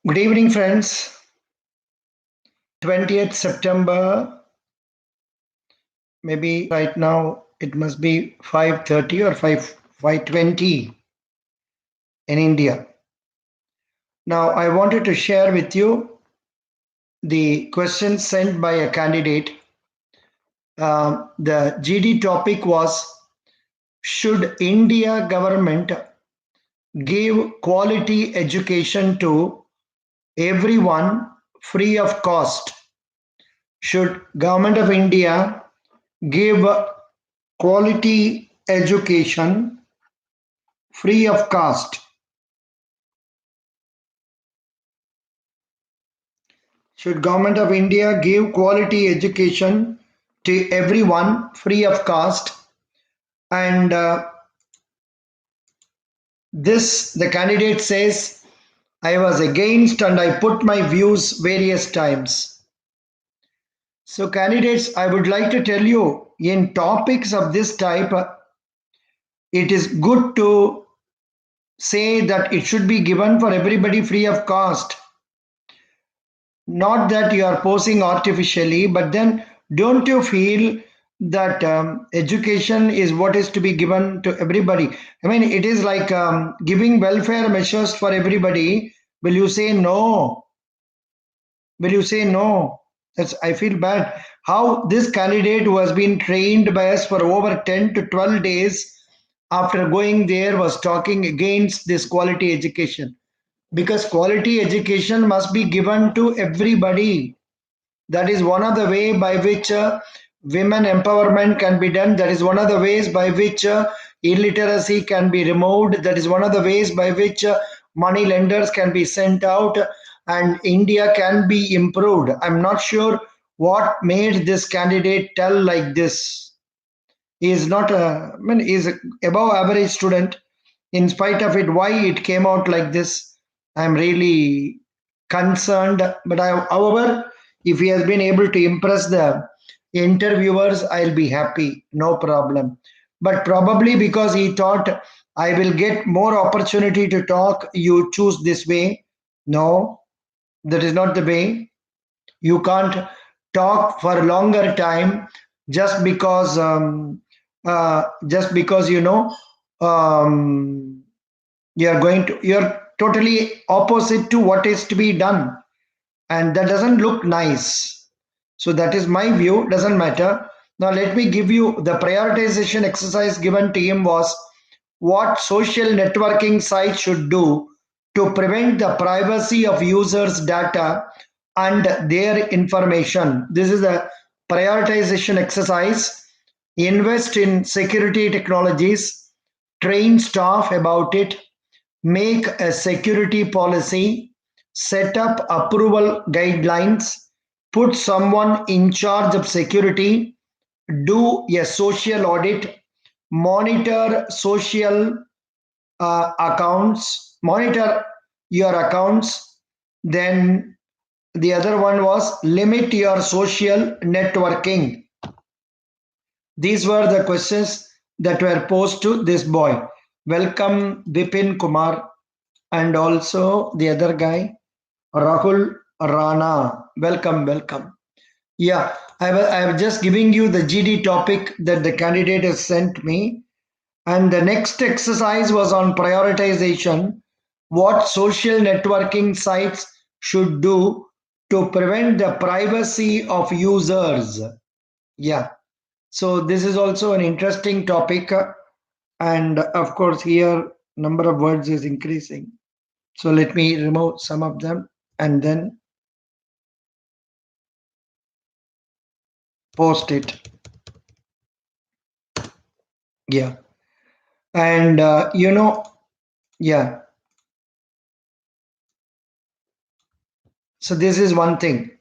Good evening, friends. 20th September, maybe right now it must be 5:30 or 5:20 in India. Now, I wanted to share with you the question sent by a candidate. The GD topic was, should India government give quality education to everyone free of cost? Should Government of India give quality education free of cost? Should Government of India give quality education to everyone free of cost? And the candidate says, I was against and I put my views various times. So candidates, I would like to tell you, in topics of this type, it is good to say that it should be given for everybody free of cost. Not that you are posing artificially, but then don't you feel that education is what is to be given to everybody? I mean, it is like giving welfare measures for everybody. Will you say no? Will you say no? I feel bad. How this candidate who has been trained by us for over 10 to 12 days after going there was talking against this quality education, because quality education must be given to everybody. That is one of the way by which women empowerment can be done. That is one of the ways by which illiteracy can be removed. That is one of the ways by which money lenders can be sent out and India can be improved. I'm not sure what made this candidate tell like this. He is not a, I mean, he is above average student. In spite of it, why it came out like this, I'm really concerned. But however, if he has been able to impress the interviewers, I'll be happy, no problem. But probably because he thought I will get more opportunity to talk, you choose this way. No, that is not the way. You can't talk for a longer time just because um, you're totally opposite to what is to be done, and that doesn't look nice. So that is my view. Doesn't matter. Now let me give you the prioritization exercise given to him was what social networking sites should do to prevent the privacy of users data and their information. This is a prioritization exercise. Invest in security technologies, train staff about it, make a security policy, set up approval guidelines, put someone in charge of security, do a social audit, monitor social accounts, monitor your accounts. Then the other one was limit your social networking. These were the questions that were posed to this boy. Welcome, Bipin Kumar, and also the other guy, Rahul Rana. Welcome, welcome. Yeah, I was just giving you the GD topic that the candidate has sent me. And the next exercise was on prioritization, what social networking sites should do to prevent the privacy of users. Yeah. So this is also an interesting topic. And of course, here number of words is increasing. So let me remove some of them and then post it. Yeah. And yeah. So this is one thing.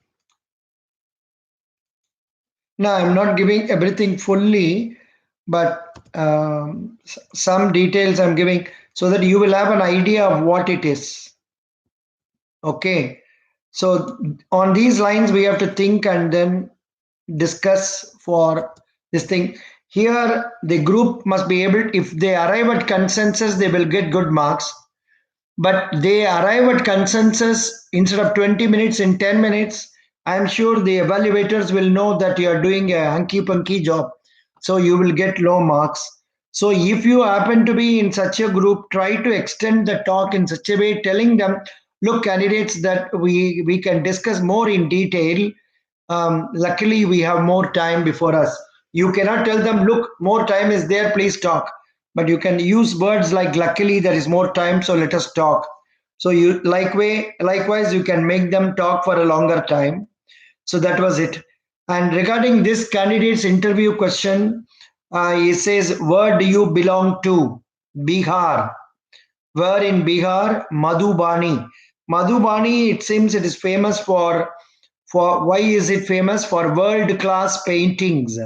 Now I'm not giving everything fully, but some details I'm giving so that you will have an idea of what it is. Okay. So on these lines, we have to think and then discuss for this thing. Here, the group must be able, if they arrive at consensus, they will get good marks. but they arrive at consensus instead of 20 minutes in 10 minutes. I'm sure the evaluators will know that you are doing a hunky punky job, so you will get low marks. So if you happen to be in such a group, try to extend the talk in such a way, telling them, look, candidates, that we can discuss more in detail. Luckily we have more time before us. You cannot tell them, look, more time is there, please talk. But you can use words like, luckily there is more time, so let us talk. So you likewise you can make them talk for a longer time. So that was it. And regarding this candidate's interview question, he says, where do you belong to? Bihar. Where in Bihar? Madhubani. Madhubani, it seems it is famous for why is it famous? For world class paintings.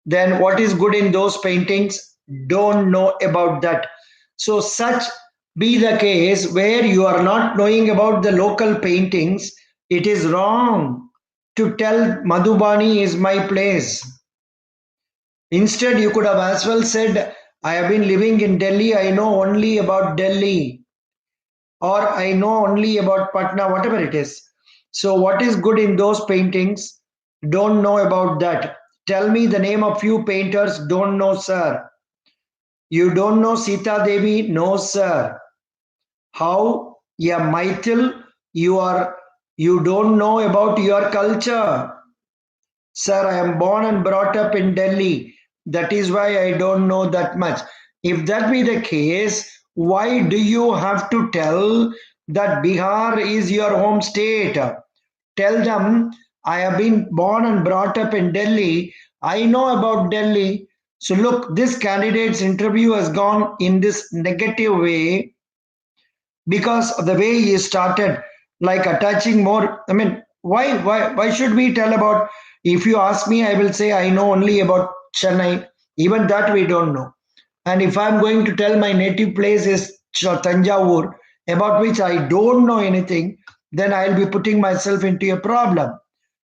Then what is good in those paintings? Don't know about that. So such be the case where you are not knowing about the local paintings. It is wrong to tell Madhubani is my place. Instead, you could have as well said, I have been living in Delhi, I know only about Delhi, or I know only about Patna, whatever it is. So, what is good in those paintings? Don't know about that. Tell me the name of few painters. Don't know, sir. You don't know Sita Devi? No, sir. How? Yeah, Maithil, you don't know about your culture. Sir, I am born and brought up in Delhi. That is why I don't know that much. If that be the case, why do you have to tell that Bihar is your home state? Tell them, I have been born and brought up in Delhi. I know about Delhi. So, look, this candidate's interview has gone in this negative way because of the way he started, like attaching more. I mean, why should we tell about? If you ask me, I will say I know only about Chennai. Even that we don't know. And if I'm going to tell my native place is Tanjavur, about which I don't know anything, then I'll be putting myself into a problem.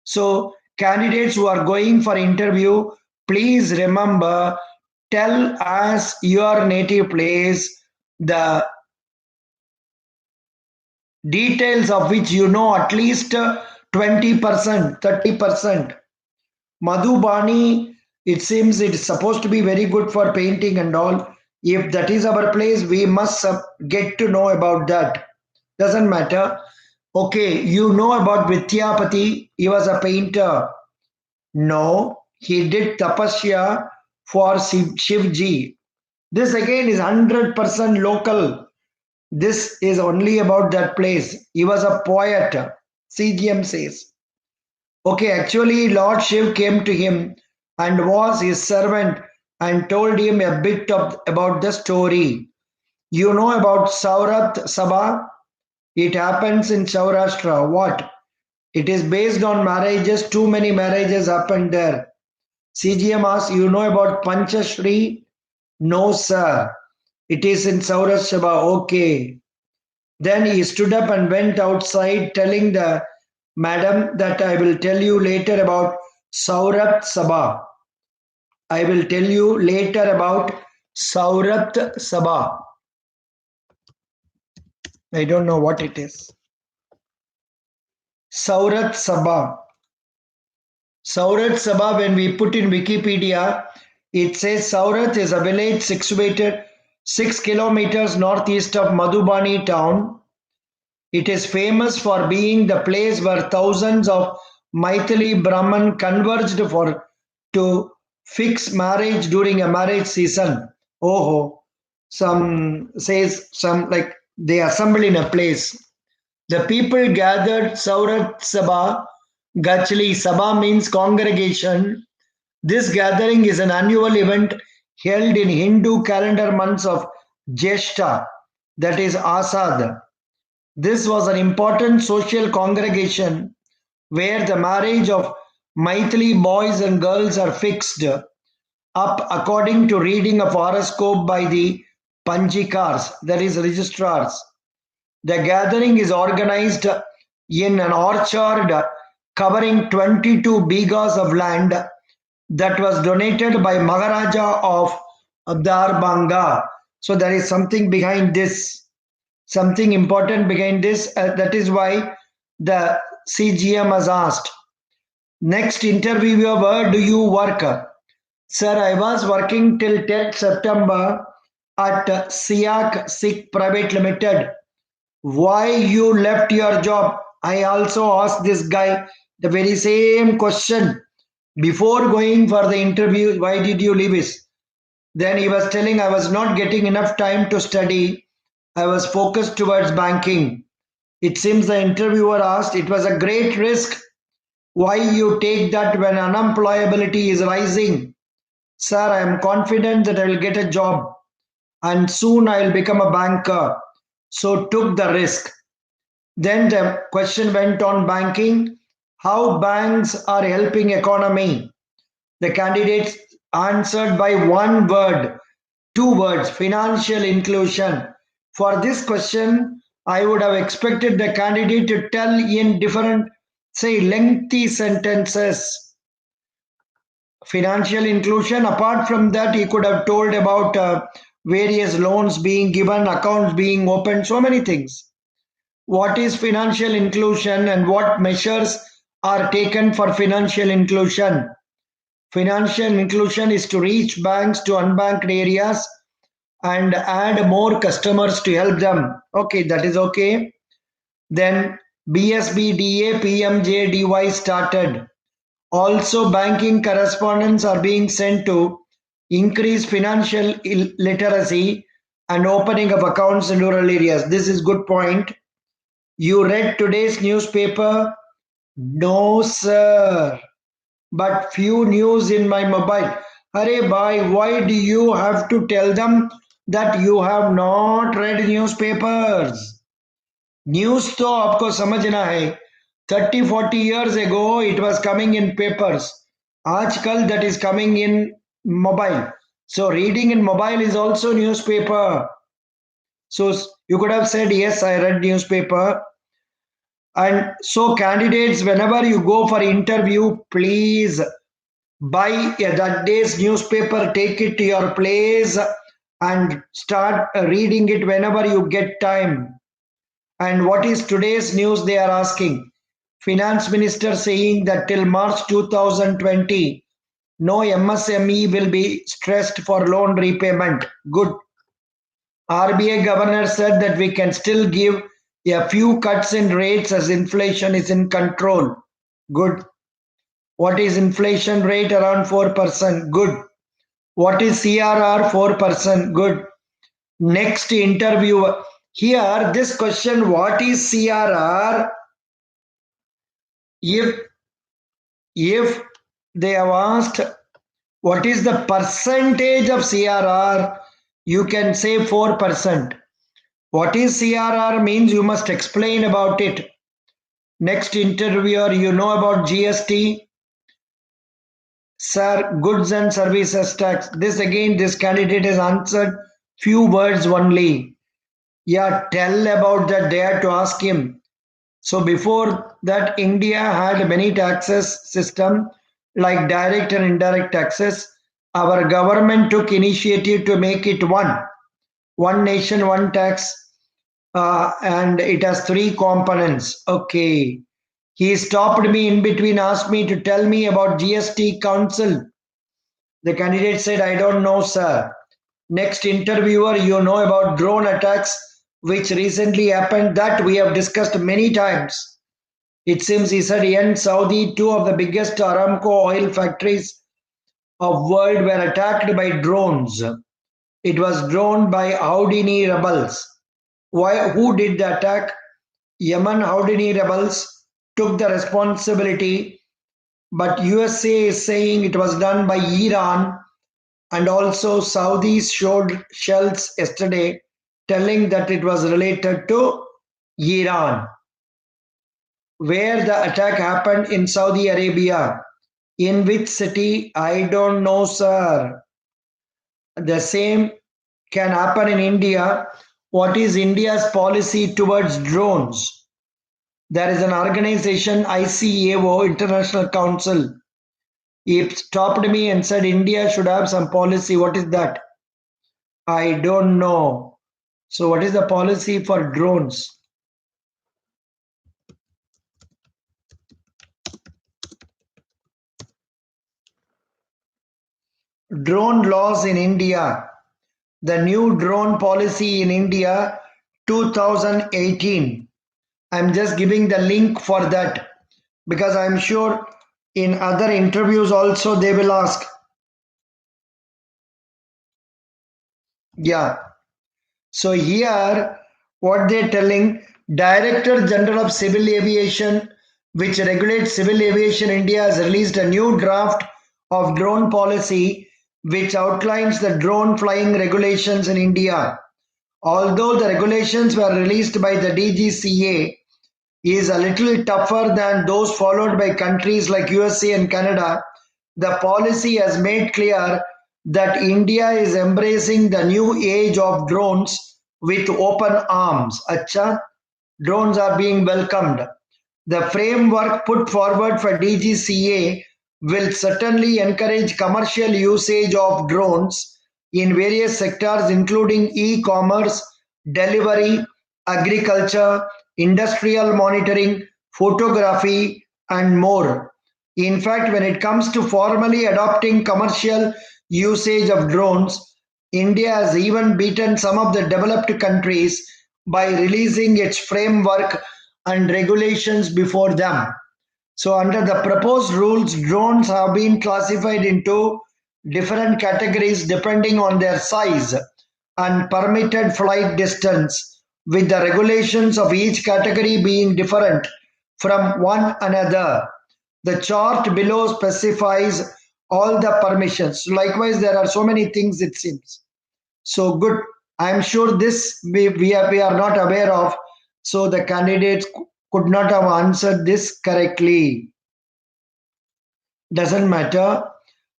So candidates who are going for interview, please remember, tell us your native place, the details of which you know at least 20%, 30%. Madhubani, it seems it's supposed to be very good for painting and all. If that is our place, we must get to know about that. Doesn't matter. Okay, you know about Vidyapati, he was a painter. No, he did tapasya for Shivji. This again is 100% local. This is only about that place. He was a poet, CGM says. Okay, actually, Lord Shiv came to him and was his servant and told him a bit about the story. You know about Saurat Sabha? It happens in Saurashtra. What? It is based on marriages. Too many marriages happened there. CGM asks, you know about Panchashri? No, sir. It is in Saurashtra Sabha. Okay. Then he stood up and went outside, telling the madam that I will tell you later about Saurat Sabha. I will tell you later about Saurat Sabha. I don't know what it is. Saurat Sabha. Saurat Sabha, when we put in Wikipedia, it says Saurat is a village situated 6 kilometers northeast of Madhubani town. It is famous for being the place where thousands of Maithili Brahman converged to fix marriage during a marriage season. Oh, some says some like they assemble in a place. The people gathered Saurat Sabha. Gachli Sabha means congregation. This gathering is an annual event held in Hindu calendar months of Jeshta, that is Asad. This was an important social congregation where the marriage of Maithili boys and girls are fixed up according to reading of horoscope by the Panjikars, that is registrars. The gathering is organized in an orchard covering 22 bighas of land that was donated by Maharaja of Darbanga. So there is something behind this. something important behind this. That is why the CGM has asked. Next interviewer, where do you work? Sir, I was working till 10th September at SIAC SIC Private Limited. Why you left your job? I also asked this guy the very same question before going for the interview. Why did you leave it? Then he was telling I was not getting enough time to study. I was focused towards banking. It seems the interviewer asked, it was a great risk. Why you take that when unemployability is rising? Sir, I am confident that I will get a job and soon I will become a banker. So took the risk. Then the question went on banking, how banks are helping economy. The candidates answered by one word, two words, financial inclusion. For this question, I would have expected the candidate to tell in different, say, lengthy sentences. Financial inclusion, apart from that, he could have told about various loans being given, accounts being opened, so many things. What is financial inclusion and what measures are taken for financial inclusion? Financial inclusion is to reach banks to unbanked areas and add more customers to help them. Okay, that is okay. Then BSBDA PMJDY started. Also, banking correspondents are being sent to increase financial literacy and opening of accounts in rural areas. This is good point. You read today's newspaper? No, sir. But few news in my mobile. Arey bhai, why do you have to tell them that you have not read newspapers? News तो आपको समझना है. 30-40 years ago it was coming in papers. आजकल that is coming in mobile. So reading in mobile is also newspaper. So you could have said yes, I read newspaper. And so candidates, whenever you go for interview, please buy that day's newspaper, take it to your place and start reading it whenever you get time. And what is today's news they are asking? Finance Minister saying that till March 2020, no MSME will be stressed for loan repayment. Good. RBI governor said that we can still give a few cuts in rates as inflation is in control. Good. What is inflation rate? Around 4%. Good. What is CRR? 4%. Good. Next interview. Here, this question, what is CRR? If they have asked what is the percentage of CRR, you can say 4%. What is CRR means you must explain about it. Next interviewer, you know about GST? Sir, goods and services tax. This again, this candidate has answered few words only. Yeah, tell about that. They had to ask him. So before that, India had many taxes system like direct and indirect taxes. Our government took initiative to make it one nation, one tax, and it has three components. Okay. He stopped me in between, asked me to tell me about GST Council. The candidate said, I don't know, sir. Next interviewer, you know about drone attacks, which recently happened, that we have discussed many times. It seems he said in Saudi, two of the biggest Aramco oil factories of world were attacked by drones. It was droned by Houdini rebels. Why? Who did the attack? Yemen Houdini rebels took the responsibility, but USA is saying it was done by Iran, and also Saudis showed shells yesterday telling that it was related to Iran. Where the attack happened in Saudi Arabia. In which city? I don't know, sir. The same can happen in India. What is India's policy towards drones? There is an organization, ICAO, International Council. He stopped me and said India should have some policy. What is that? I don't know. So, what is the policy for drones? Drone laws in India. The new drone policy in India 2018. I'm just giving the link for that because I'm sure in other interviews also they will ask. Yeah. So here, what they're telling, Director General of Civil Aviation, which regulates civil aviation India, has released a new draft of drone policy, which outlines the drone flying regulations in India. Although the regulations were released by the DGCA, is a little tougher than those followed by countries like USA and Canada, the policy has made clear that India is embracing the new age of drones with open arms. Acha, drones are being welcomed. The framework put forward for DGCA will certainly encourage commercial usage of drones in various sectors, including e commerce, delivery, agriculture, industrial monitoring, photography, and more. In fact, when it comes to formally adopting commercial usage of drones, India has even beaten some of the developed countries by releasing its framework and regulations before them. So, under the proposed rules, drones have been classified into different categories depending on their size and permitted flight distance, with the regulations of each category being different from one another. The chart below specifies all the permissions. Likewise, there are so many things it seems. So good. I'm sure this we are not aware of. So the candidates could not have answered this correctly. Doesn't matter.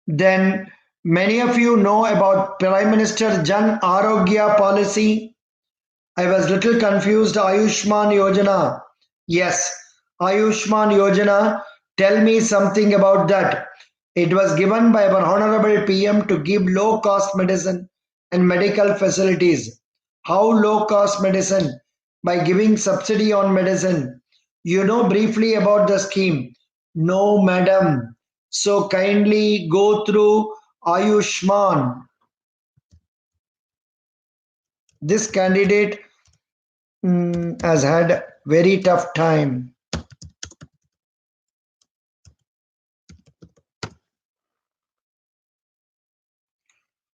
Then many of you know about Prime Minister Jan Arogya policy. I was little confused. Ayushman Yojana. Yes, Ayushman Yojana. Tell me something about that. It was given by our Honorable PM to give low cost medicine and medical facilities. How low cost medicine? By giving subsidy on medicine. You know briefly about the scheme? No, madam. So kindly go through Ayushman. This candidate has had very tough time.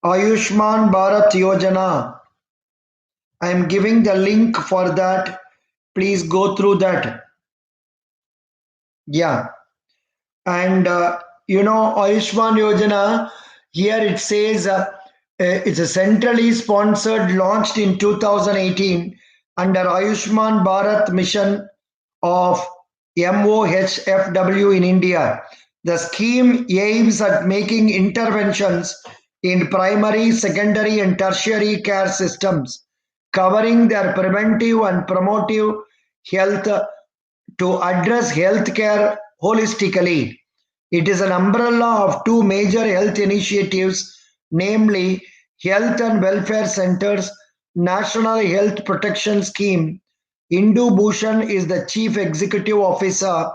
Ayushman Bharat Yojana. I am giving the link for that. Please go through that. Yeah. And Ayushman Yojana, here it says it's a centrally sponsored, launched in 2018 under Ayushman Bharat mission of MOHFW in India. The scheme aims at making interventions in primary, secondary, and tertiary care systems, covering their preventive and promotive health to address healthcare holistically. It is an umbrella of two major health initiatives, namely Health and Welfare Centers National Health Protection Scheme. Indu Bhushan is the Chief Executive Officer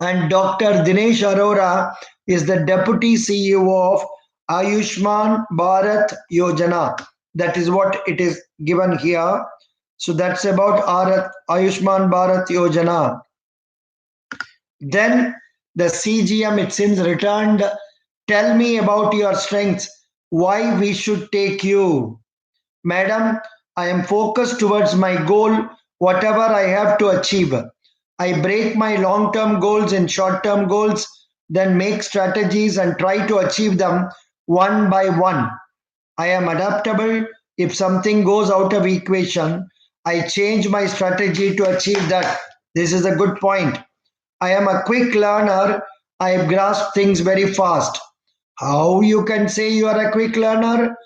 and Dr. Dinesh Arora is the Deputy CEO of Ayushman Bharat Yojana. That is what it is given here. So that's about Ayushman Bharat Yojana. Then the CGM, it seems, returned. Tell me about your strengths, why we should take you. Madam, I am focused towards my goal, whatever I have to achieve. I break my long term goals in short term goals, then make strategies and try to achieve them one by one. I am adaptable. If something goes out of equation, I change my strategy to achieve that. This is a good point. I am a quick learner. I grasp things very fast. How you can say you are a quick learner?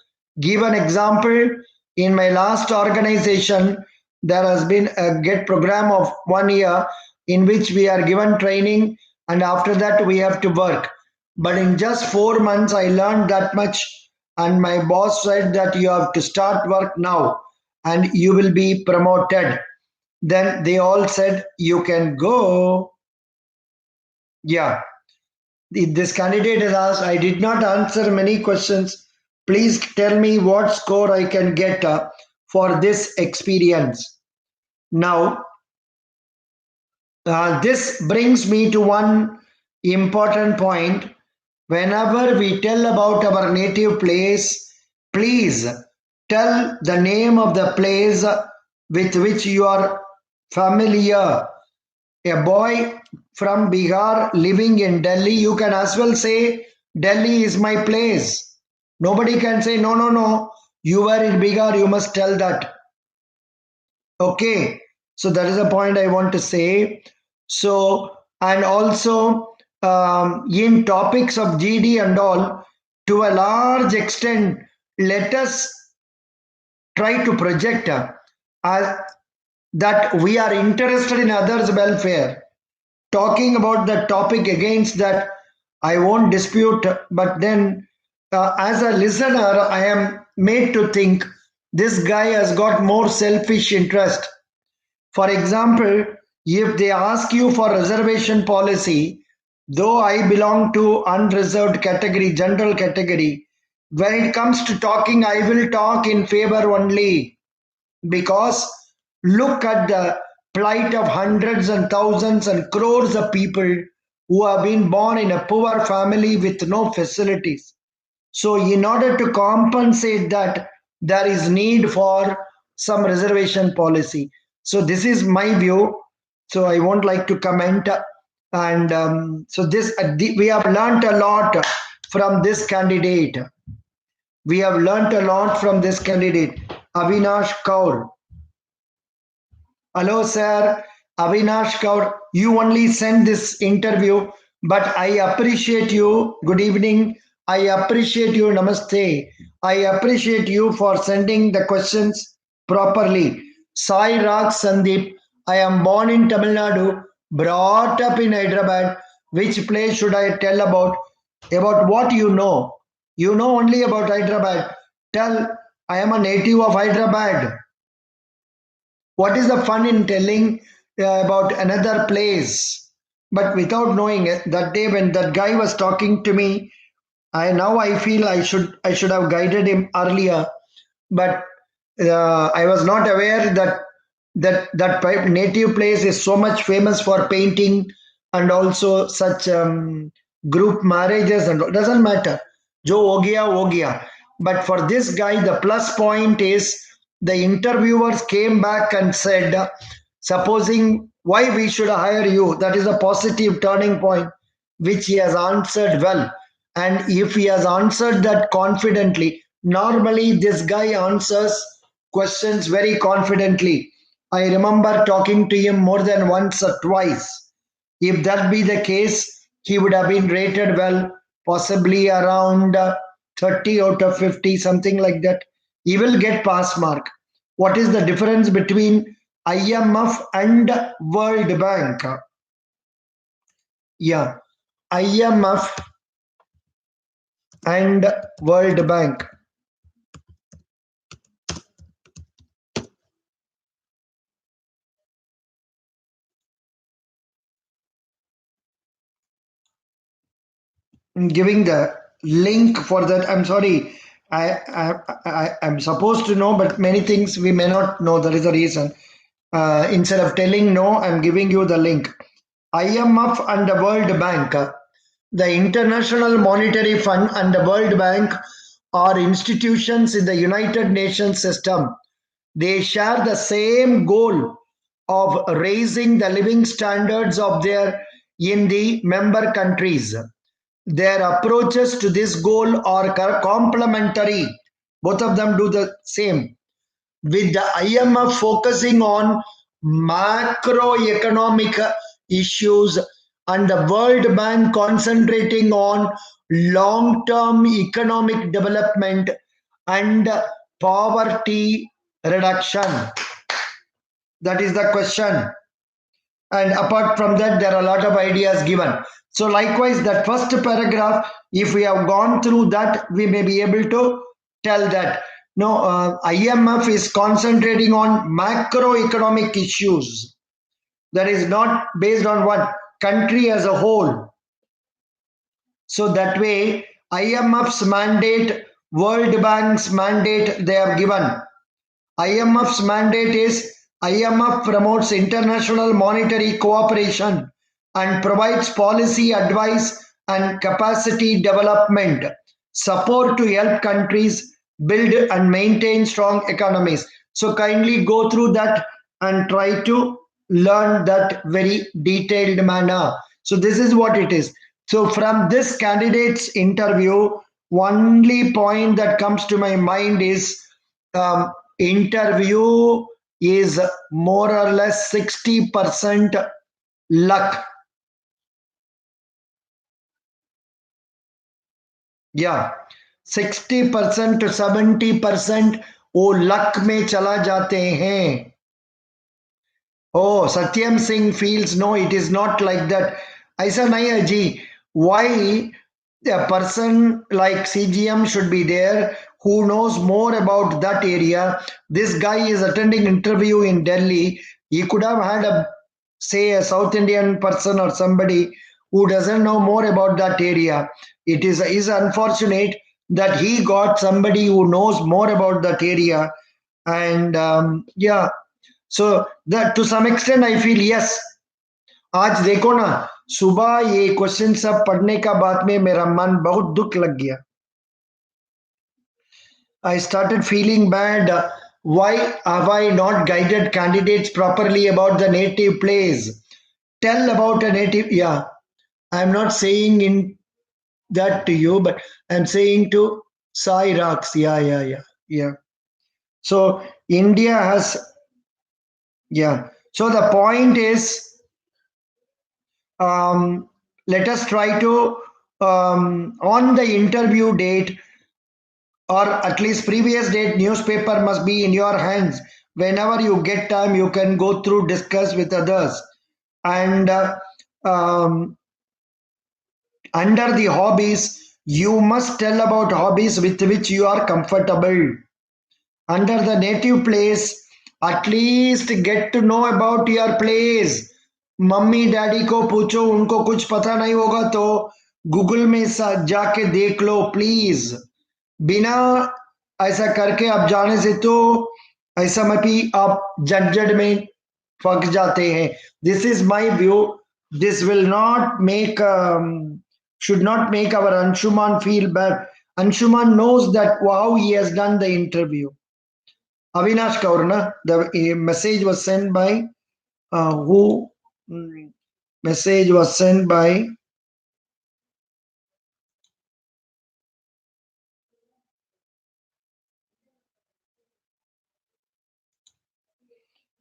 Give an example. In my last organization, there has been a GET program of 1 year in which we are given training and after that we have to work. But in just 4 months, I learned that much and my boss said that you have to start work now. and you will be promoted. Then they all said, you can go. Yeah. This candidate has asked, I did not answer many questions. Please tell me what score I can get for this experience. Now, this brings me to one important point. Whenever we tell about our native place, please tell the name of the place with which you are familiar. A boy from Bihar living in Delhi, you can as well say, Delhi is my place. Nobody can say, no, no, no, you were in Bihar, you must tell that. Okay, so that is a point I want to say. So, and also in topics of GD and all, to a large extent, let us try to project uh, that we are interested in others' welfare. Talking about the topic against that, I won't dispute, but then as a listener, I am made to think this guy has got more selfish interest. For example, if they ask you for reservation policy, though I belong to unreserved category, general category, when it comes to talking, I will talk in favor only, because look at the plight of hundreds and thousands and crores of people who have been born in a poor family with no facilities. So, in order to compensate that, there is need for some reservation policy. So, this is my view. So, I won't like to comment. And so, this we have learnt a lot from this candidate. We have learnt a lot from this candidate, Avinash Kaur. Hello, sir. Avinash Kaur, you only sent this interview, but I appreciate you. Good evening. I appreciate you. Namaste. I appreciate you for sending the questions properly. Sai Rag Sandeep, I am born in Tamil Nadu, brought up in Hyderabad. Which place should I tell about? About what you know? You know only about Hyderabad. Tell, I am a native of Hyderabad. What is the fun in telling about another place? But without knowing it, that day when that guy was talking to me, I feel I should have guided him earlier, but I was not aware that native place is so much famous for painting and also such group marriages, and doesn't matter. Jo ho gaya. But for this guy, the plus point is the interviewers came back and said, supposing why we should hire you, that is a positive turning point, which he has answered well. And if he has answered that confidently, normally this guy answers questions very confidently. I remember talking to him more than once or twice. If that be the case, he would have been rated well, possibly around 30 out of 50, something like that. He will get pass mark. What is the difference between IMF and World Bank? Yeah, IMF and World Bank. Giving the link for that. I'm sorry. I'm supposed to know, but many things we may not know. That is the reason. Instead of telling no, I'm giving you the link. IMF and the World Bank, the International Monetary Fund and the World Bank are institutions in the United Nations system. They share the same goal of raising the living standards of their in the member countries. Their approaches to this goal are complementary. Both of them do the same. With the IMF focusing on macroeconomic issues and the World Bank concentrating on long term economic development and poverty reduction. That is the question. And apart from that, there are a lot of ideas given. So likewise, that first paragraph, if we have gone through that, we may be able to tell that. No, IMF is concentrating on macroeconomic issues. That is not based on one country as a whole. So that way, IMF's mandate, World Bank's mandate, they have given. IMF's mandate is IMF promotes international monetary cooperation and provides policy advice and capacity development support to help countries build and maintain strong economies. So kindly go through that and try to learn that very detailed manner. So this is what it is. So from this candidate's interview, only point that comes to my mind is interview is more or less 60% luck. Yeah, 60% to 70% वो luck में चला जाते हैं. Oh, Satyam Singh feels no, it is not like that. ऐसा नहीं है जी. Why a person like CGM should be there who knows more about that area? This guy is attending interview in Delhi. He could have had a say a South Indian person or somebody who doesn't know more about that area. It is unfortunate that he got somebody who knows more about that area. And yeah, so that to some extent I feel yes. आज देखो ना, सुबह ये question सब पढ़ने का बाद में मेरा मन बहुत दुख लग गया. I started feeling bad. Why have I not guided candidates properly about the native place? Tell about a native. Yeah, I'm not saying in that to you, but I'm saying to Sai Raks. Yeah. So India has, yeah. So the point is, let us try to, on the interview date, or at least previous date, newspaper must be in your hands. Whenever you get time, you can go through, discuss with others. And um, under the hobbies, you must tell about hobbies with which you are comfortable. Under the native place, at least get to know about your place. Mummy daddy को पूछो, उनको कुछ पता नहीं होगा तो Google में जाके देख लो प्लीज. बिना ऐसा करके आप जाने से तो ऐसा मत भी आप झंझट में फंस जाते हैं. This is my view. This will not make should not make our Anshuman feel bad. Anshuman knows that how he has done the interview. Avinash Kaurna, the message was sent by who? Message was sent by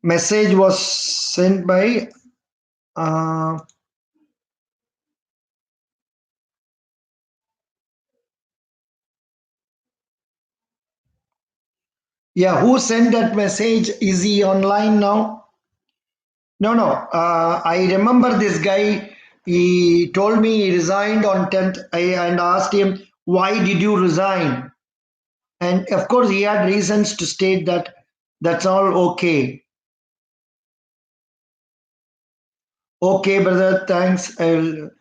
message was sent by yeah, who sent that message? Is he online now? No. I remember this guy. He told me he resigned on 10th. And asked him, why did you resign? And of course, he had reasons to state that. That's all okay. Okay, brother, thanks. Sir,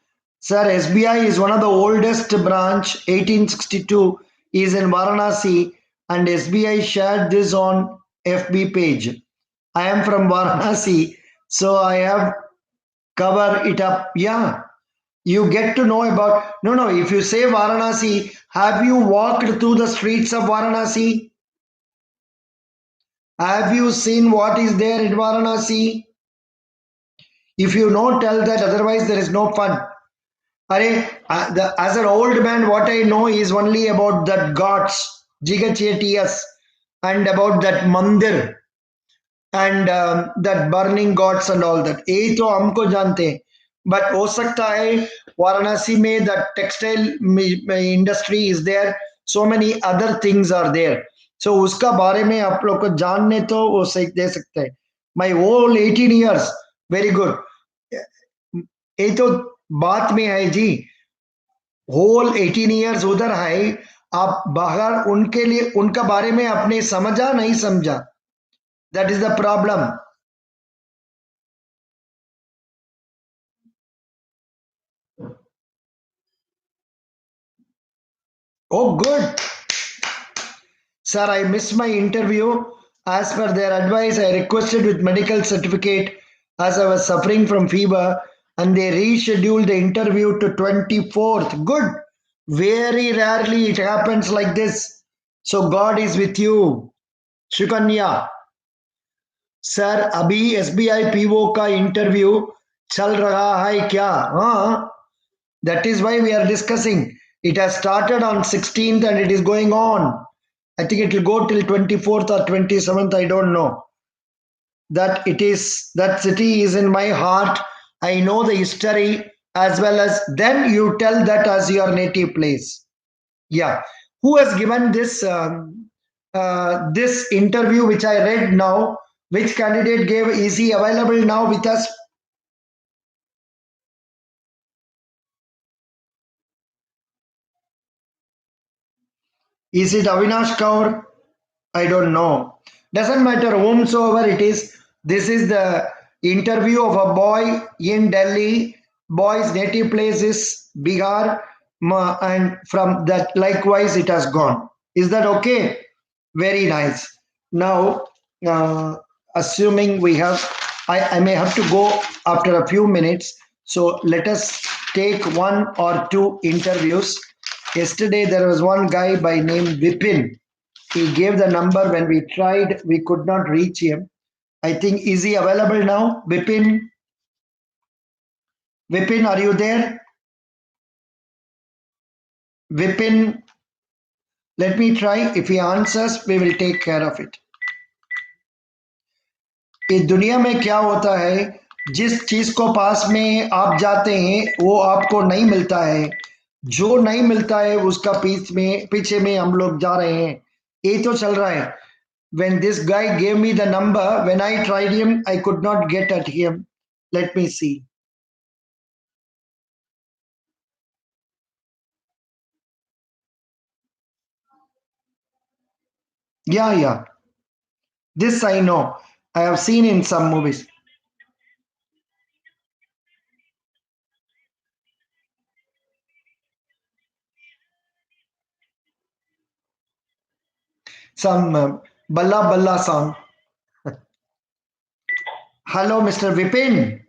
SBI is one of the oldest branch, 1862, is in Varanasi, and SBI shared this on FB page. I am from Varanasi, so I have cover it up. Yeah, you get to know about. No. If you say Varanasi, have you walked through the streets of Varanasi? Have you seen what is there in Varanasi? If you know, tell that. Otherwise, there is no fun. As an old man, what I know is only about that gods, Jigachetias, and about that mandir and that burning gods and all that. यही तो हमको जानते हैं. But हो सकता है वाराणसी में that textile industry is there. So many other things are there. So उसका बारे में आप लोग को जानने तो वो दे सकते हैं. My whole 18 years, very good. ये तो बात में है जी. होल 18 years उधर है आप बाहर उनके लिए उनका बारे में आपने समझा नहीं समझा, that is the problem. Oh, good. Sir, I missed my interview. As per their advice, I requested with medical certificate as I was suffering from fever, and they rescheduled the interview to 24th. Good. Very rarely it happens like this. So God is with you. Shukanya. Sir अभी SBI PO का interview चल रहा है क्या? हाँ, that is why we are discussing. It has started on 16th and it is going on. I think it will go till 24th or 27th. I don't know. That city is in my heart. I know the history as well as then you tell that as your native place. Yeah. Who has given this interview which I read now? Which candidate gave? Is he available now with us? Is it Avinash Kaur? I don't know. Doesn't matter whomsoever it is. This is the interview of a boy in Delhi. Boy's native place is Bihar, and from that likewise it has gone. Is that okay? Very nice. Now, uh, assuming we have, I may have to go after a few minutes. So let us take one or two interviews. Yesterday there was one guy by name Vipin. He gave the number. When we tried, we could not reach him. I think, is he available now? Vipin, are you there? Vipin, let me try. If he answers, we will take care of it. इस दुनिया में क्या होता है, जिस चीज को पास में आप जाते हैं वो आपको नहीं मिलता है, जो नहीं मिलता है उसका पीछे में हम लोग जा रहे हैं. ये तो चल रहा है. When this guy gave me the number, when I tried him, I could not get at him. Let me see. Yeah. This I know. I have seen in some movies. Some Balla Balla song. Hello, Mr. Vipin.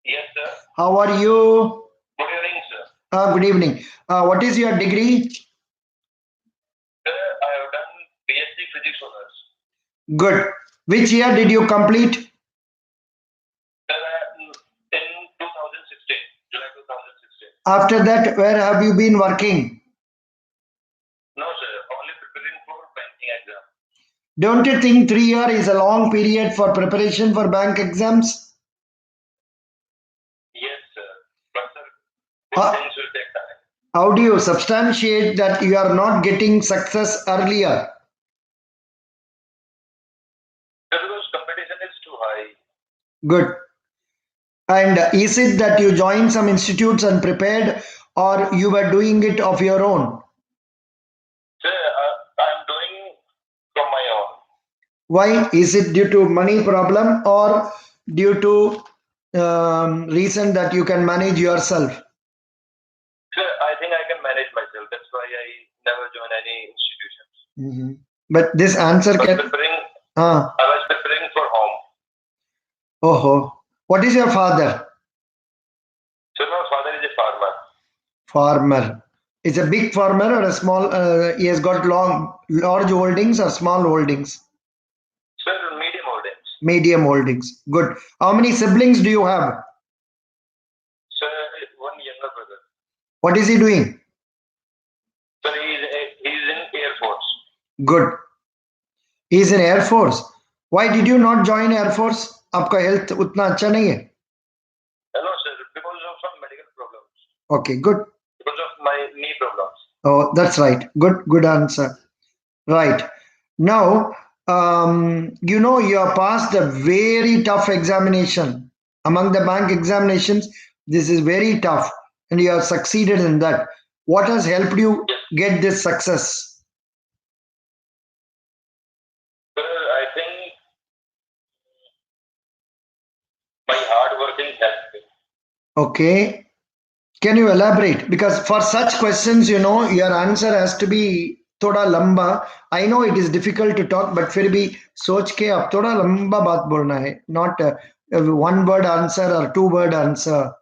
Yes, sir. How are you? Good evening, sir. Good evening. What is your degree? Sir, I have done PhD Physics Honors. Good. Which year did you complete? Sir, in 2016, July 2016. After that, where have you been working? No, sir. Only preparing for banking exam. Don't you think 3 years is a long period for preparation for bank exams? Yes, sir. But sir, these things will take time. How do you substantiate that you are not getting success earlier? Sir, because competition is too high. Good. And is it that you joined some institutes and prepared, or you were doing it of your own? Sir, I'm doing from my own. Why? Is it due to money problem or due to reason that you can manage yourself? Sir, I think I can manage myself. That's why I never join any institutions. But this answer I can. was preparing for home. Oh, what is your father? Sir, my father is a farmer. Farmer. Is a big farmer or a small? He has got large holdings or small holdings? Sir, medium holdings. Medium holdings. Good. How many siblings do you have? Sir, one younger brother. What is he doing? Sir, he's in Air Force. Good. He's in Air Force. Why did you not join Air Force? आपका health उतना अच्छा नहीं है? No, sir, because of some medical problems. Okay, good. Because of my knee problems. Oh, that's right. Good answer. Right. Now, you have passed a very tough examination. Among the bank examinations, this is very tough, and you have succeeded in that. What has helped you get this success? I think by hard working helps. Okay. Can you elaborate? Because for such questions, your answer has to be थोड़ा लंबा. I know it is difficult to talk, but फिर भी सोच के अब थोड़ा लंबा बात बोलना है. Not one word answer or two word answer.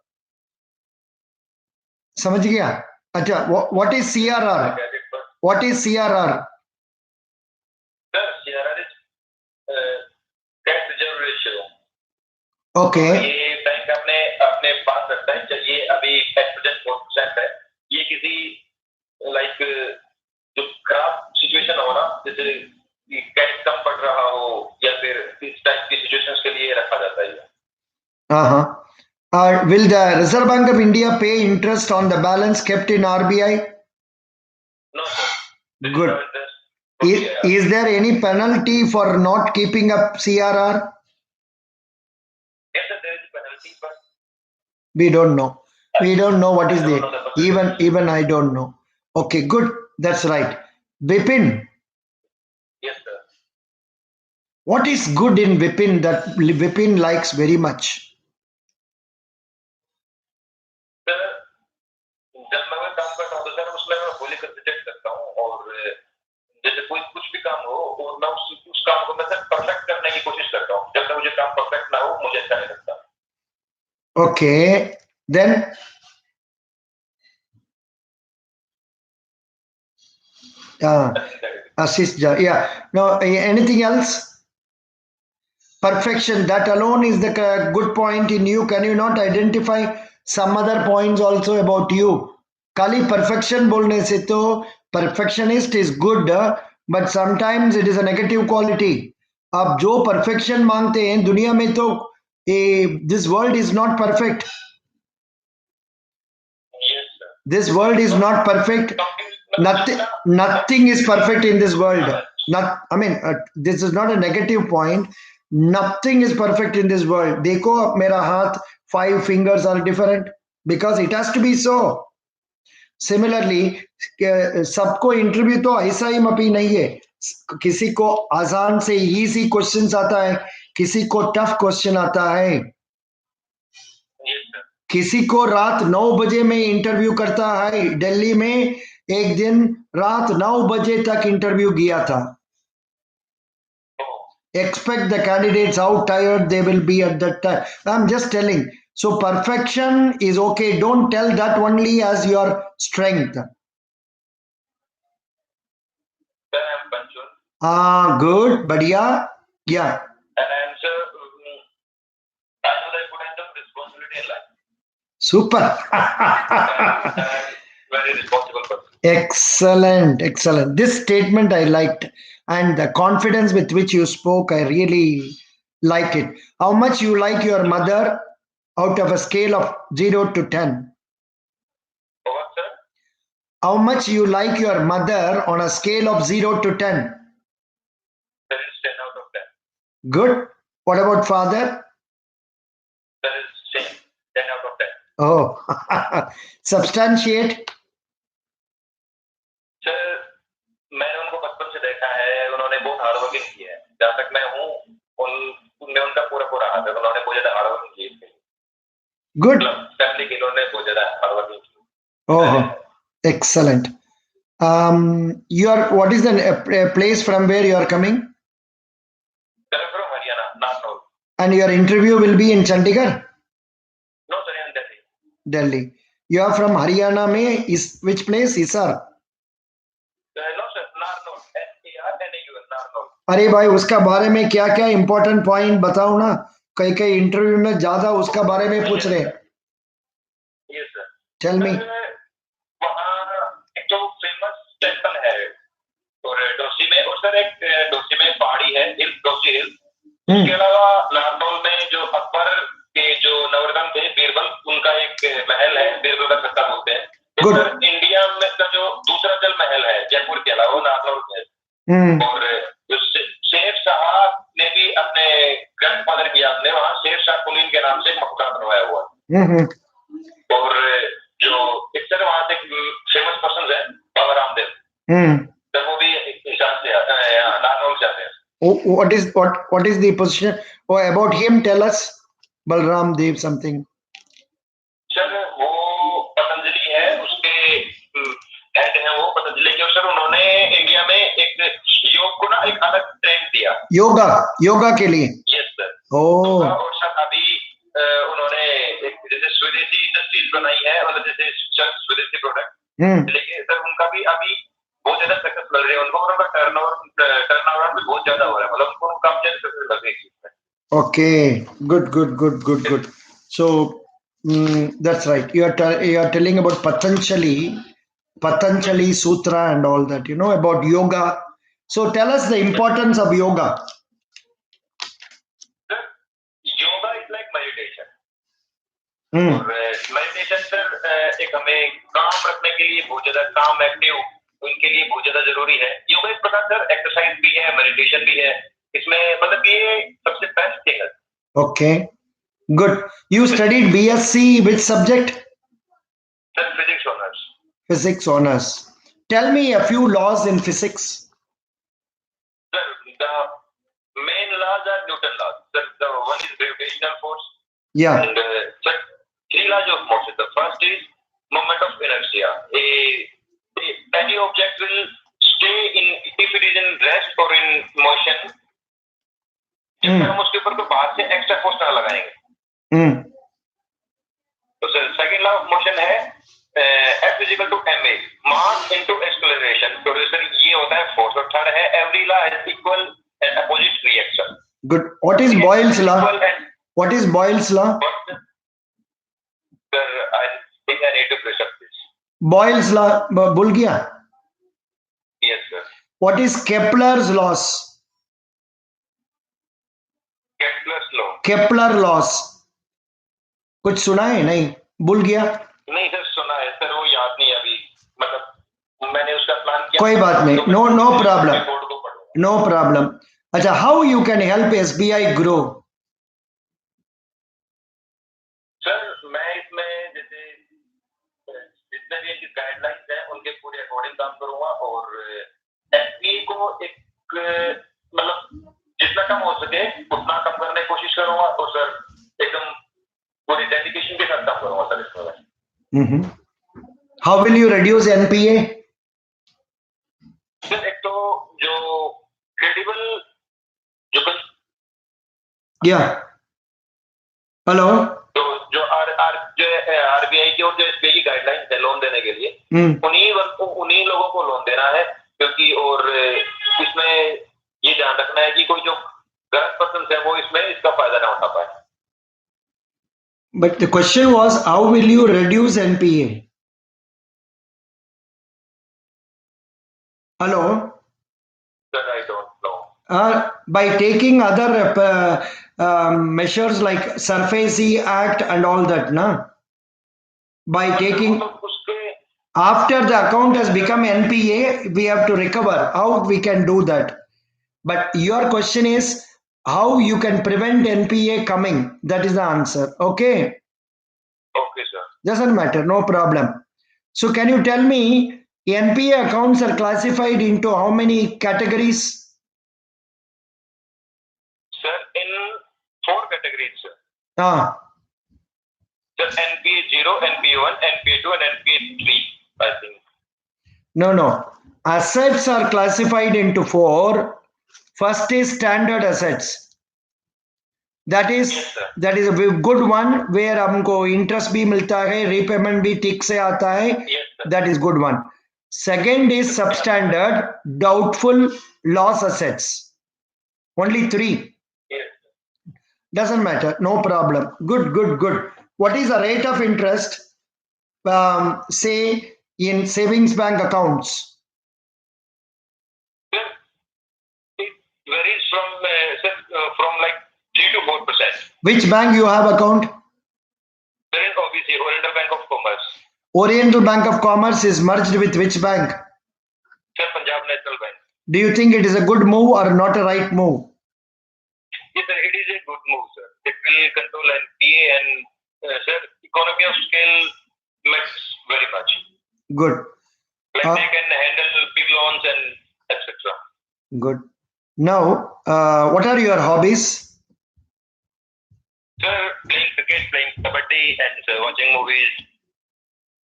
समझ गया? अच्छा, what is CRR? What is CRR? Sir, CRR is cash reserve ratio. Okay. ये बैंक अपने अपने पास रखता है. ये अभी at present 4% है. ये किसी like जो खराब सिचुएशन हो ना, जैसे कैश कम पड़ रहा हो या फिर इस टाइप की सिचुएशंस के लिए रखा जाता है. Will the Reserve Bank of India pay interest on the balance kept in RBI? No, sir. Good. Is there any penalty for not keeping up CRR? Yes, sir, there is a penalty, but we don't know. We don't know what is there. Even I don't know. Okay, good. That's right. Vipin. Yes, sir. What is good in Vipin that Vipin likes very much? Sir, जब मैं काम करता हूँ तो sir उसमें मैं fully concentrate करता हूँ और जैसे कोई कुछ भी काम हो और मैं उस काम को मैं सर परफेक्ट करने की कोशिश करता हूँ. जब तक मुझे काम परफेक्ट ना हो मुझे अच्छा नहीं लगता. Okay, then assist. Yeah. No, anything else? Perfection, that alone is the good point in you. Can you not identify some other points also about you? Kali perfection bolne se to perfectionist is good, but sometimes it is a negative quality. अब जो perfection मांगते हैं दुनिया में तो this world is not perfect. Yes, sir. This world is not perfect. Nothing is perfect in this world. This is not a negative point. Nothing is perfect in this world. देखो अब मेरा हाथ 5 fingers are different because it has to be so. Similarly, सबको interview तो ऐसा ही मपी नहीं है. किसी को आसान से इजी क्वेश्चंस आता है, किसी को टफ क्वेश्चन आता है. किसी को रात 9 बजे में इंटरव्यू करता है. दिल्ली में एक दिन रात 9 बजे तक इंटरव्यू किया था. Expect the candidates how tired they will be at that time. I'm just telling. So perfection is okay. Don't tell that only as your strength. Good. Badhiya. Yeah. And I'm sure I know that I put in some responsibility in life. Super. Very responsible person. Excellent. Excellent. This statement I liked. And the confidence with which you spoke, I really like it. How much you like your mother out of a scale of 0 to 10? What, sir? How much you like your mother on a scale of 0 to 10? That is 10 out of 10. Good. What about father? That is same. 10 out of 10. Oh, substantiate. Sir, मैंने उनको बचपन से देखा है. उन्होंने बहुत hard working की है. जहाँ तक मैं हूँ उनमें उनका पूरा हाथ है. उन्होंने बहुत ज्यादा हार्ड वर्किंग की है. Good. फैमिली के उन्होंने बहुत ज्यादा हार्ड वर्किंग की. Oh, excellent. What is the place from where you are coming? Sir, I'm from Haryana, Narnaul. And your interview will be in Chandigarh? No, sir, in Delhi. Delhi. You are from Haryana में which place? Hisar. No, sir, Narnaul. Narnaul. Narnaul. अरे भाई उसका बारे में क्या क्या important point बताओ ना. कई कई इंटरव्यू में ज्यादा उसका बारे में पूछ रहे हैं. Yes, sir. Tell me. वहाँ एक तो फेमस टेंपल है और डोसी में, और सर एक डोसी में पहाड़ी है, हिल, डोसी हिल. उसके अलावा नारनौल में जो अकबर के जो नवरत्न थे बीरबल, उनका एक महल है, बीरबल का छत्ता बोलते हैं. तो सर इंडिया में का जो दूसरा जल महल है जयपुर के अलावा नारनौल में. और शेर शाह ने भी अपने ग्रैंडफादर की याद में वहाँ शेर शाह कुलीन के नाम से एक मकान बनवाया हुआ है. और जो एक सर वहाँ से फेमस पर्सन है बाबा रामदेव. जब वो भी ईशान से नागौर से आते हैं। What is the position? Oh, about him, tell us. Balram Dev something. Sir वो पतंजलि है, उसके हेड है वो पतंजलि के। सर उन्होंने इंडिया में एक योग को ना एक अलग ट्रेंड दिया, योगा के लिए। Yes sir. ओह। और सर अभी उन्होंने एक जैसे स्वदेशी इंडस्ट्रीज बनाई है, मतलब जैसे स्वदेशी प्रोडक्ट लेके सर उनका भी अभी बहुत ज्यादा सक्सेस मिल रही है उनको, उनका टर्नओवर भी बहुत ज्यादा हो रहा है, मतलब उनको काफी ज्यादा सक्सेस लग रही है। Okay, good. So that's right. You are telling about Patanjali Sutra and all that. You know about yoga. So tell us the importance of yoga. Yoga is like meditation, और मेडिटेशन सर एक हमें काम रखने के लिए बहुत ज्यादा, काम एक्टिव उनके लिए बहुत ज्यादा जरूरी है। योगा इस प्रकार सर एक्सरसाइज भी है, मेडिटेशन भी है, इसमें मतलब ये सबसे बेस्ट थिंग है। Okay, good. You studied BSc which subject? Sir physics honours. Physics honors. Tell me a few laws in physics. Sir, the main laws are Newton laws. Sir, the one is gravitational force. Yeah. And sir, three laws of motion. The first is moment of inertia. Any object will stay in, if it is in rest or in motion, जब तक हम उसके ऊपर कोई बाहर से extra force ना लगाएंगे। तो sir second law of motion है F is equal to ma, mass into acceleration. तो सर ये होता है फोर्स। और थर्ड है every law has equal and opposite reaction. Good. What is Boyle's law? What is Boyle's law? Sir, I think I need to brush up this. Boyle's law, भूल गया? Yes sir. What is Kepler's laws? Kepler laws. कुछ सुना है? नहीं, भूल गया? नहीं sir सुना है सर, वो याद नहीं अभी, मतलब मैंने उसका प्लान किया। कोई बात नहीं, नो प्रॉब्लम, नो प्रॉब्लम। अच्छा, how you can help SBI grow? Sir मैं इसमें जैसे जितने भी इनकी गाइडलाइंस हैं उनके पूरे अकॉर्डिंग काम करूंगा, और SBI को एक मतलब जितना कम हो सके उतना कम करने की कोशिश करूंगा, तो सर एकदम पूरी डेडिकेशन के साथ काम करूंगा सर इसमें। How will you reduce NPA? Sir एक तो जो क्रेडिबल जो हेलो, तो जो RBI की और जो SBI की गाइडलाइंस है लोन देने के लिए, उन्हीं लोगों को लोन देना है, क्योंकि और इसमें ये ध्यान रखना है कि कोई जो गलत पर्सन है वो इसमें इसका फायदा ना उठा पाए। But the question was, how will you reduce NPA? Hello? Sir, I don't know. By taking other measures like SURFACE Act and all that, na? By taking, after the account has become NPA, we have to recover. How we can do that? But your question is, how you can prevent NPA coming? That is the answer. Okay? Okay, sir. Doesn't matter, no problem. So can you tell me, NPA accounts are classified into how many categories? Sir, in 4 categories, sir. Sir, NPA 0, NPA 1, NPA 2 and NPA 3, I think. No. Assets are classified into 4. First is standard assets. That is a good one where हमको interest भी मिलता है, repayment भी ठीक से आता है. That is good one. Second is substandard, doubtful, loss assets. Only 3. Doesn't matter, no problem. Good. What is the rate of interest, say, in savings bank accounts? It varies from like 3 to 4%. Which bank you have account? There is obviously Oriental Bank of Commerce. Oriental Bank of Commerce is merged with which bank? Sir, Punjab National Bank. Do you think it is a good move or not a right move? Yes, sir, it is a good move, sir. It will control NPA and sir, economy of scale matters very much. Good. Like Uh, they can handle big loans and etc. good. Now, what are your hobbies? Sir, playing cricket, playing kabaddi, and watching movies,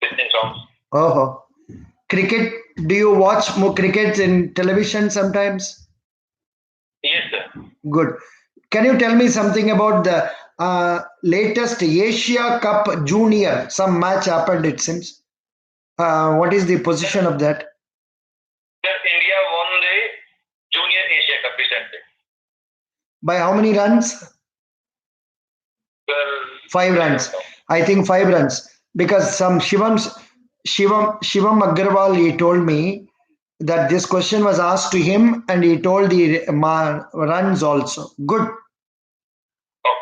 listening songs. Oh, cricket. Do you watch more cricket in television sometimes? Yes, sir. Good. Can you tell me something about the latest Asia Cup Junior? Some match happened, it seems. What is the position of that? Sir, India won the Junior Asia Cup recently. By how many runs? Sir, 5 runs. I think 5 runs. Because some Shivam Agarwal, he told me that this question was asked to him and he told the runs also. Good.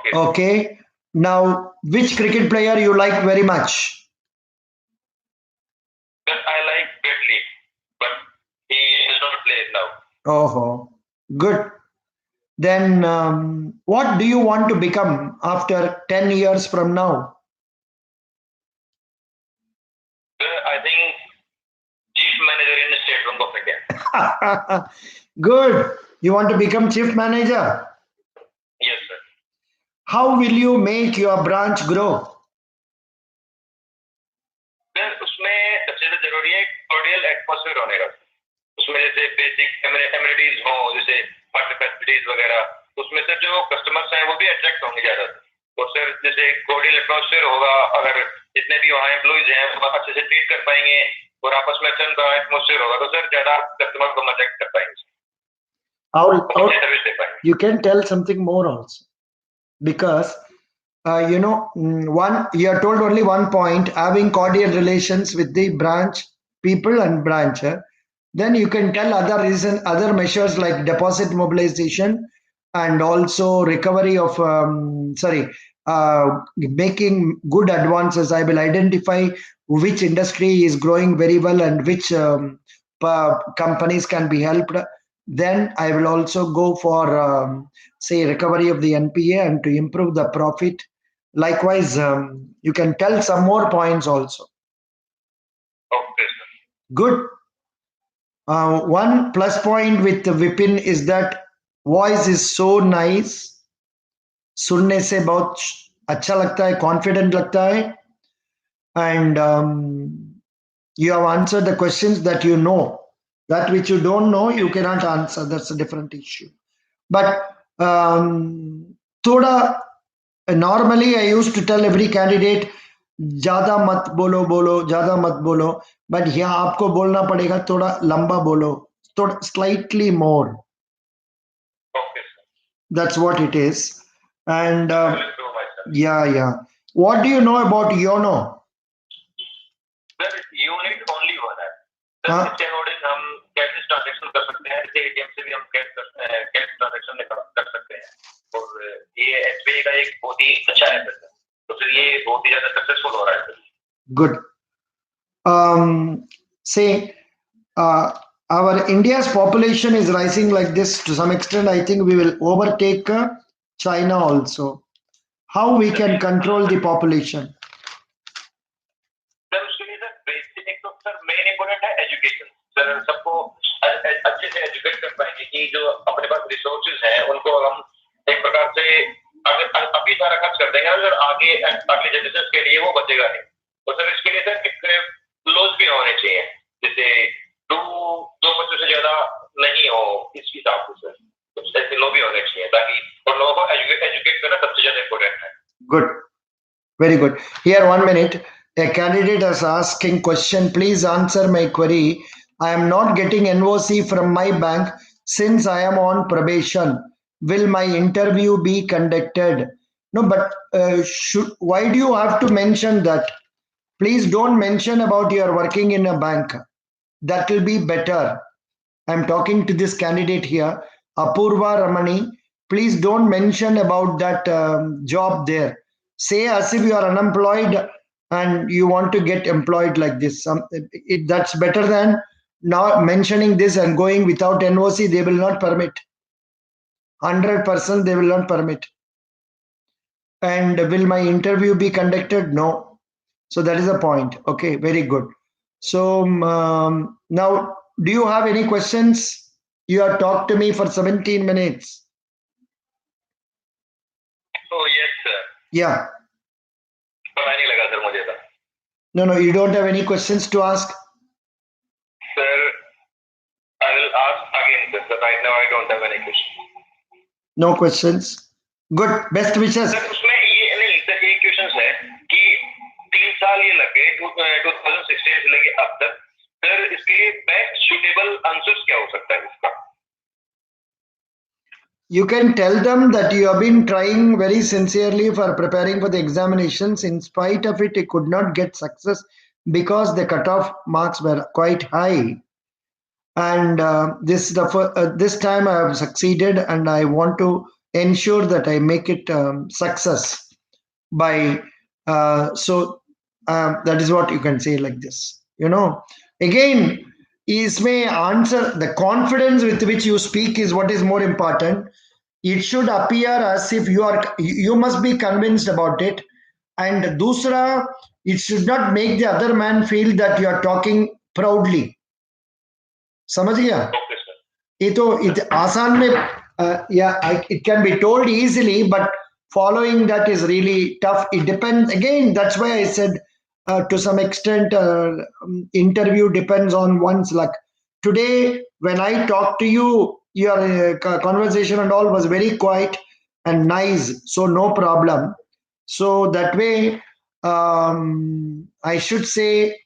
okay. Okay. Now, which cricket player you like very much? Sir, I like Bradley, but he is not playing now. Oh, good. Then, what do you want to become after 10 years from now? Sir, I think chief manager in the State Bank of India. Good. You want to become chief manager? Yes, sir. How will you make your branch grow? Sir उसमें सबसे ज्यादा जरूरी है cordial atmosphere होने का उसमें जैसे basic amenities हो जैसे वाटर फैसिलिटीज वगैरह तो उसमें सर जो कस्टमर्स हैं वो भी अट्रैक्ट होंगे ज्यादा और सर जैसे कॉर्डियल एटमॉस्फेयर होगा अगर जितने भी वहाँ एम्प्लॉइज हैं वो अच्छे से ट्रीट कर पाएंगे और आपस में अच्छा एटमॉस्फेयर होगा तो सर ज्यादा कस्टमर को अट्रैक्ट कर पाएंगे How सर्विस दे पाएंगे you can tell something more also because one you are told only one point having cordial relations with the branch people and branch. Then you can tell other measures like deposit mobilization and also recovery of making good advances. I will identify which industry is growing very well and which companies can be helped. Then I will also go for say recovery of the NPA and to improve the profit. Likewise, you can tell some more points also. Okay sir Good. One plus point with the Vipin is that voice is so nice. सुनने से बहुत अच्छा लगता है, confident लगता है, and you have answered the questions that you know. That which you don't know, you cannot answer. That's a different issue. But थोड़ा normally I used to tell every candidate ज्यादा मत बोलो ज्यादा मत बोलो but यहाँ आपको बोलना पड़ेगा थोड़ा लंबा बोलो थोड़ा slightly more. Okay sir That's what it is. And I will improve my self yeah. What do you know about Yono? Sir unit only one है सर Huh? इसके अकॉर्डिंग हम कैश ट्रांजैक्शन कर सकते हैं जैसे एटीएम से भी हम कैश ट्रांजैक्शन कर सकते हैं और ये एसबीआई का एक बहुत ही अच्छा ऐप है सर तो फिर ये बहुत ही ज्यादा सक्सेसफुल हो रहा है sir Good. Say, our India's population is rising like this to some extent. I think we will overtake China also. How we can control the population? Sir उसके लिए सर बेसिक एक तो सर मेन इंपोर्टेंट है education sir सबको अच्छे से educate कर पाएंगे कि जो अपने पास रिसोर्सेज हैं उनको हम एक प्रकार से अगर अभी सारा खर्च कर देंगे सर आगे अगले जनरेशन के लिए वो बचेगा नहीं और सर इसके लिए सर एक लॉज भी होने चाहिए जैसे दो दो बच्चों से ज्यादा नहीं हो इस हिसाब से सर कुछ ऐसे लॉ भी होने चाहिए ताकि और लोगों को एजुकेट करना सबसे ज्यादा इंपॉर्टेंट है Good. Very good. Here, 1 minute. A candidate is asking question. Please answer my query. I am not getting NOC from my bank since I am on probation. Will my interview be conducted? No, but why do you have to mention that? Please don't mention about your working in a bank. That will be better. I'm talking to this candidate here, Apurva Ramani. Please don't mention about that job there. Say as if you are unemployed and you want to get employed like this. That's better than now mentioning this and going without NOC. They will not permit. 100% they will not permit. And will my interview be conducted? No. So that is the point. Okay, very good. So now, do you have any questions? You have talked to me for 17 minutes. Oh yes, sir. Yeah. पता नहीं लगा sir मुझे तो. No, you don't have any questions to ask? Sir, I will ask again, sir. But right now I don't have any question. No questions. Good. Best wishes. Sir उसमें ये नहीं sir, एक question है कि 3 साल ये लग गए 2016 से लेके अब तक. सर इसके बेस्ट सुटेबल आंसर्स क्या हो सकता है इसका? You can tell them that you have been trying very sincerely for preparing for the examinations. In spite of it, you could not get success because the cutoff marks were quite high. And this time I have succeeded, and I want to ensure that I make it success by that is what you can say like this. Again, is may answer the confidence with which you speak is what is more important. It should appear as if you must be convinced about it, and dusra, it should not make the other man feel that you are talking proudly. समझ गया? Okay, sir. ये तो आसान में it can be told easily, but following that is really tough. It depends. Again, that's why I said to some extent interview depends on one's luck. Today, when I talked to you, your conversation and all was very quiet and nice, so no problem. So that way, I should say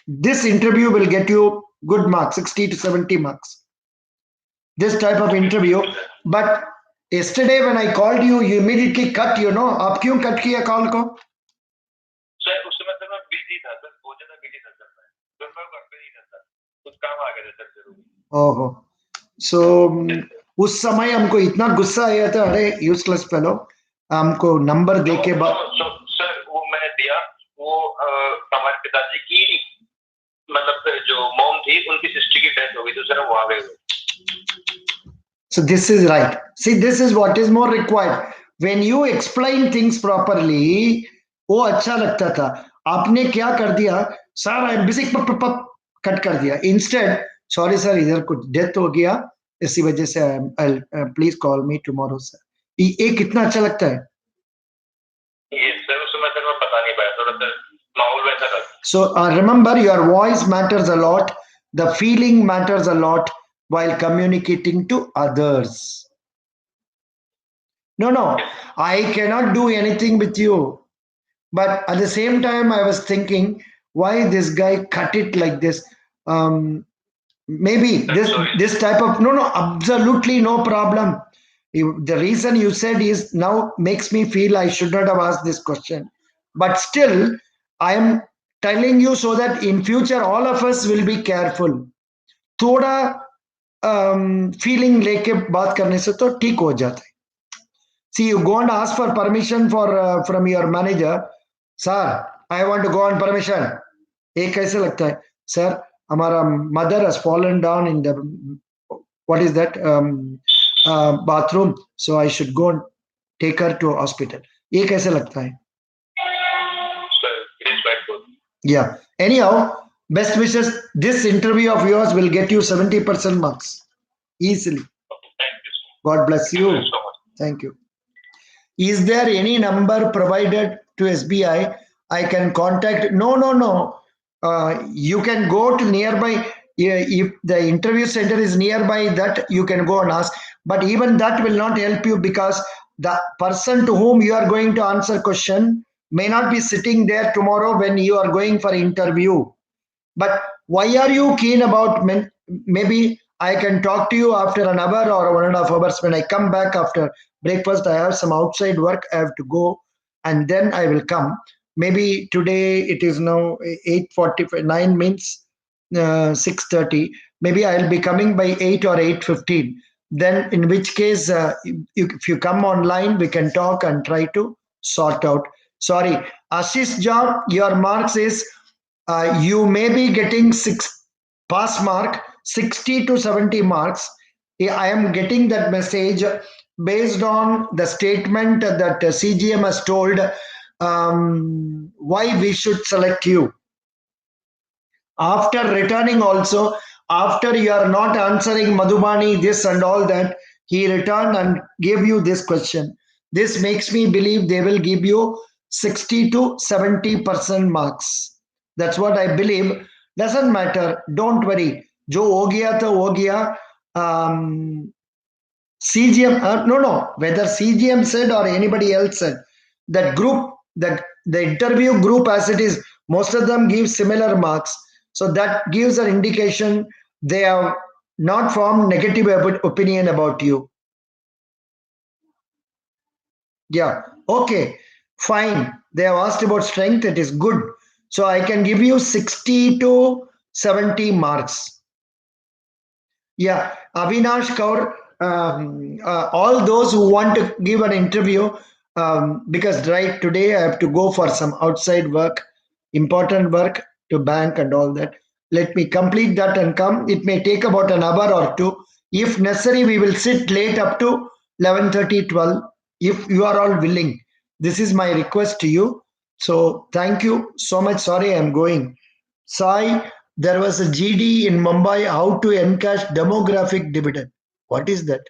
this interview will get you good marks, 60 to 70 marks. This type of interview. But yesterday when I called you, you immediately cut, आप क्यों cut किया call को? Sir उस समय sir मैं busy था sir, बहुत ज्यादा बिजी था सर, मैं घर पे नहीं था सर, कुछ काम आ गया था सर जरूरी. ओहो. So उस समय हमको इतना गुस्सा आया था, अरे यूजलेस फेलो, हमको नंबर दे के बाद. सर वो मैंने दिया, वो हमारे पिताजी की मतलब जो मॉम थी उनकी सिस्टर की डेथ हो गई, तो सर वो आ गए. So this is right. See, this is what is more required. When you explain things properly, वो अच्छा लगता था. आपने क्या कर दिया? सर आई एम बिजी, पप पप पप कट कर दिया. इंस्टेड, सॉरी सर, इधर कुछ डेथ हो गया, इसी वजह से please call me tomorrow sir. ये कितना अच्छा लगता है. ये सर उस समय सर मैं पता नहीं पाया, थोड़ा सा माहौल वैसा था. So remember, your voice matters a lot. The feeling matters a lot while communicating to others. No, I cannot do anything with you. But at the same time, I was thinking, why this guy cut it like this? Maybe this type of no, absolutely no problem. The reason you said is now makes me feel I should not have asked this question. But still, I am telling you so that in future all of us will be careful. थोड़ा feeling लेके बात करने से तो ठीक हो जाता है. See, you go and ask for permission from your manager. Sir, I want to go on permission. ये कैसे लगता है? Sir, हमारा mother has fallen down in the what is that bathroom, so I should go and take her to hospital. ये कैसे लगता है? Sir, it is quite good. Yeah. Anyhow, best wishes. This interview of yours will get you 70% marks easily. Thank you, sir. God bless you. Thank you so much. Thank you. Is there any number provided to SBI I can contact? No. You can go to nearby. If the interview center is nearby, that you can go and ask. But even that will not help you because the person to whom you are going to answer question may not be sitting there tomorrow when you are going for interview. But why are you keen about maybe I can talk to you after an hour or 1.5 hours when I come back after breakfast. I have some outside work I have to go, and then I will come. Maybe today it is now 8:49 means 6:30. Maybe I'll be coming by 8 or 8:15. Then in which case, if you come online, we can talk and try to sort out. Sorry, Ashish job, your marks is you may be getting pass mark 60 to 70 marks. I am getting that message based on the statement that CGM has told why we should select you. After returning also, after you are not answering Madhubani this and all that, he returned and gave you this question. This makes me believe they will give you 60 to 70% marks. That's what I believe. Doesn't matter. Don't worry. Jo ho gaya to ho gaya. CGM, no, no, whether CGM said or anybody else said, that group, that the interview group as it is, most of them give similar marks. So that gives an indication they have not formed negative opinion about you. Yeah, okay, fine. They have asked about strength, it is good. So I can give you 60 to 70 marks. Yeah, Avinash Kaur, all those who want to give an interview, because right today I have to go for some outside work, important work to bank and all that. Let me complete that and come. It may take about an hour or two. If necessary, we will sit late up to 11:30, 12. If you are all willing. This is my request to you. So thank you so much. Sorry, I'm going. Sai, there was a GD in Mumbai, how to encash demographic dividend. What is that?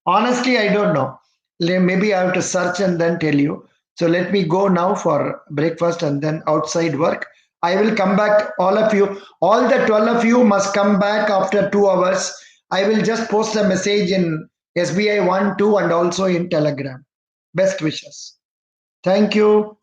Honestly, I don't know. Maybe I have to search and then tell you. So let me go now for breakfast and then outside work. I will come back, all of you. All the 12 of you must come back after 2 hours. I will just post a message in SBI 1, 2, and also in Telegram. Best wishes. Thank you.